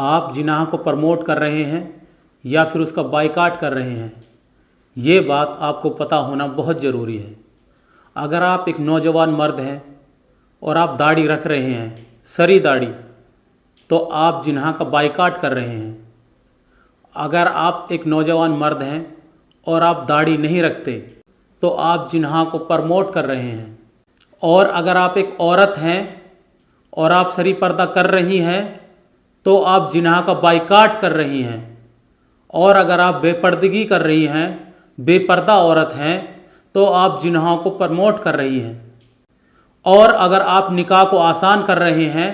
आप जिनाह को प्रमोट कर रहे हैं या फिर उसका बायकॉट कर रहे हैं, ये बात आपको पता होना बहुत ज़रूरी है। अगर आप एक नौजवान मर्द हैं और आप दाढ़ी रख रहे हैं, सरी दाढ़ी, तो आप जिनाह का बायकॉट कर रहे हैं। अगर आप एक नौजवान मर्द हैं और आप दाढ़ी नहीं रखते तो आप जिनाह को प्रमोट कर रहे हैं। और अगर आप एक औरत हैं और आप सरी पर्दा कर रही हैं तो आप जिनाह का बायकॉट कर रही हैं। और अगर आप बेपर्दगी कर रही हैं, बेपर्दा औरत हैं, तो आप जिनाह को प्रमोट कर रही हैं। और अगर आप निकाह को आसान कर रहे हैं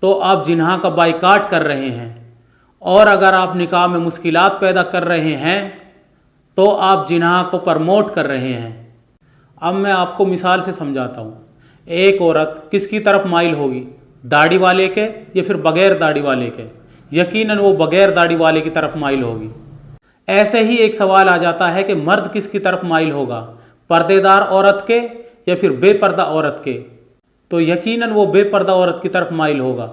तो आप जिनाह का बायकॉट कर रहे हैं। और अगर आप निकाह में मुश्किलात पैदा कर रहे हैं तो आप जिनाह को प्रमोट कर रहे हैं। अब मैं आपको मिसाल से समझाता हूँ। एक औरत किसकी तरफ माइल होगी, दाढ़ी वाले के या फिर बगैर दाढ़ी वाले के? यकीनन वो बगैर दाढ़ी वाले की तरफ माइल होगी। ऐसे ही एक सवाल आ जाता है कि मर्द किसकी तरफ माइल होगा, पर्देदार औरत के या फिर बेपर्दा औरत के? तो यकीनन वो बेपर्दा औरत की तरफ माइल होगा।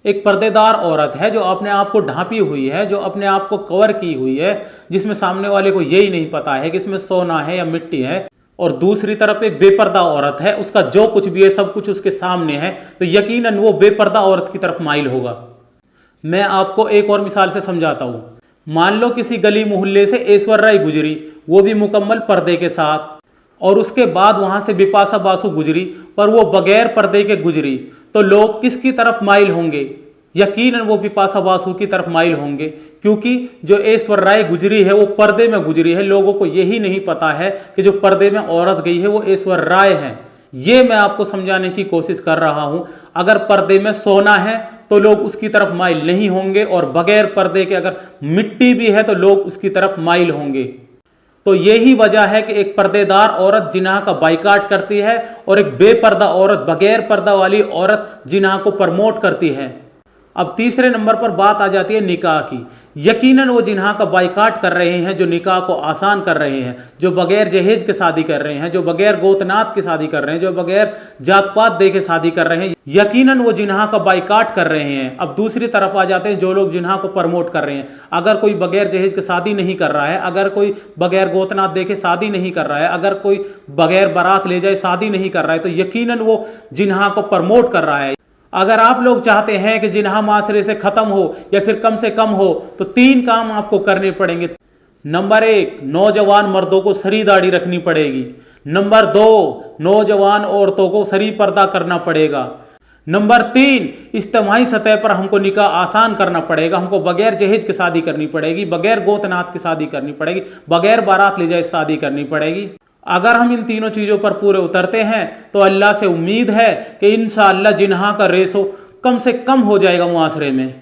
एक पर्देदार औरत है जो अपने आप को ढांपी हुई है, जो अपने आप को कवर की हुई है, जिसमें सामने वाले को यही नहीं पता है कि इसमें सोना है या मिट्टी है। और दूसरी तरफ एक बेपर्दा औरत है, उसका जो कुछ भी है सब कुछ उसके सामने है, तो यकीनन वो बेपर्दा औरत की तरफ माइल होगा। मैं आपको एक और मिसाल से समझाता हूं। मान लो किसी गली मोहल्ले से ऐश्वर्या राय गुजरी, वो भी मुकम्मल पर्दे के साथ, और उसके बाद वहां से बिपाशा बासु गुजरी पर वो बगैर पर्दे के गुजरी, तो लोग किसकी तरफ माइल होंगे? यकीनन वो बिपाशा बासु की तरफ माइल होंगे, क्योंकि जो ऐश्वर्या राय गुजरी है वो पर्दे में गुजरी है। लोगों को यही नहीं पता है कि जो पर्दे में औरत गई है वो ऐश्वर्या राय है। ये मैं आपको समझाने की कोशिश कर रहा हूं। अगर पर्दे में सोना है तो लोग उसकी तरफ माइल नहीं होंगे, और बगैर पर्दे के अगर मिट्टी भी है तो लोग उसकी तरफ माइल होंगे। तो यही वजह है कि एक पर्देदार औरत जिनाह का बायकॉट करती है और एक बेपर्दा औरत, बगैर पर्दा वाली औरत जिनाह को प्रमोट करती है। अब तीसरे नंबर पर बात आ जाती है निकाह की। यकीनन वो जिनाह का बायकॉट कर रहे हैं जो निकाह को आसान कर रहे हैं, जो बगैर जहेज के शादी कर रहे हैं, जो बगैर गोतनात की शादी कर रहे हैं, जो बगैर जात पात दे के शादी कर रहे हैं। यकीनन वो जिनाह का बायकॉट कर रहे हैं। अब दूसरी तरफ आ जाते हैं जो लोग जिनाह को प्रमोट कर रहे हैं। अगर कोई बगैर जहेज के शादी नहीं कर रहा है, अगर कोई बगैर गोतनात दे के शादी नहीं कर रहा है, अगर कोई बगैर बारात ले जाए शादी नहीं कर रहा है, तो यकीनन वो जिनाह को प्रमोट कर रहा है। अगर आप लोग चाहते हैं कि जिनाह माशरे से खत्म हो या फिर कम से कम हो, तो 3 काम आपको करने पड़ेंगे। नंबर 1, नौजवान मर्दों को सरी दाढ़ी रखनी पड़ेगी। नंबर 2, नौजवान औरतों को सरी पर्दा करना पड़ेगा। नंबर 3, इज्तिमाई सतह पर हमको निकाह आसान करना पड़ेगा। हमको बगैर जहेज की शादी करनी पड़ेगी, बगैर गोतनात की शादी करनी पड़ेगी, बगैर बारात ले जाए शादी करनी पड़ेगी। अगर हम इन तीनों चीज़ों पर पूरे उतरते हैं तो अल्लाह से उम्मीद है कि इंशाअल्लाह जिनाह का रेशो कम से कम हो जाएगा मुआशरे में।